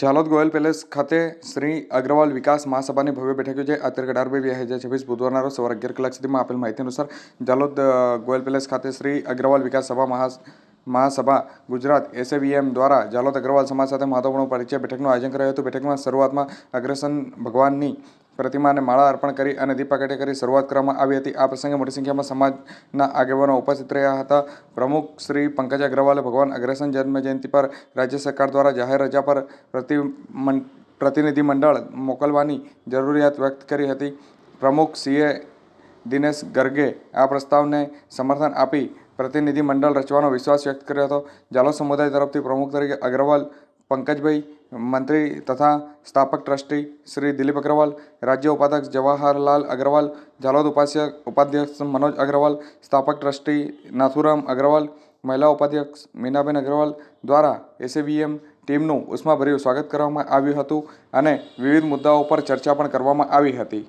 Jhalod Goyal palace ખાતે શ્રી અગ્રવાલ વિકાસ મહાસભાની ભવ્ય બેઠક યોજાઈ. આ તારીખ 18/2/2026 બુધવારના રોજ સવારે 11 કલાક સુધીમાં આપેલ માહિતી અનુસાર ઝાલોદ ગોયલ પેલેસ ખાતે શ્રી અગ્રવાલ વિકાસ સભા મહાસભા ગુજરાત એસએવીએમ દ્વારા ઝાલોદ અગ્રવાલ સમાજ સાથે મહત્વપૂર્ણ પરિચય બેઠકનું આયોજન કરાયું હતું. બેઠકમાં શરૂઆતમાં અગ્રસેન ભગવાનની પ્રતિમાને માળા અર્પણ કરી અને દીપ પ્રાગટ્ય કરી શરૂઆત કરવામાં આવી હતી. આ પ્રસંગે મોટી સંખ્યામાં સમાજના આગેવાનો ઉપસ્થિત રહ્યા હતા. પ્રમુખ શ્રી પંકજ અગ્રવાલે ભગવાન અગ્રસેન જન્મજયંતિ પર રાજ્ય સરકાર દ્વારા જાહેર રજા પર પ્રતિનિધિમંડળ મોકલવાની જરૂરિયાત વ્યક્ત કરી હતી. પ્રમુખ સીએ દિનેશ ગર્ગે આ પ્રસ્તાવને સમર્થન આપી પ્રતિનિધિમંડળ રચવાનો વિશ્વાસ વ્યક્ત કર્યો હતો. ઝાલોદ સમુદાય તરફથી પ્રમુખ તરીકે અગ્રવાલ પંકજભાઈ, મંત્રી તથા સ્થાપક ટ્રસ્ટી શ્રી દિલીપ અગ્રવાલ, રાજ્ય ઉપાધ્યક્ષ જવાહરલાલ અગ્રવાલ, ઝાલોદ ઉપાધ્યક્ષ મનોજ અગ્રવાલ, સ્થાપક ટ્રસ્ટી નાથુરામ અગ્રવાલ, મહિલા ઉપાધ્યક્ષ મીનાબેન અગ્રવાલ દ્વારા એસએવીએમ ટીમનું ઉષ્માભર્યું સ્વાગત કરવામાં આવ્યું હતું અને વિવિધ મુદ્દાઓ પર ચર્ચા પણ કરવામાં આવી હતી.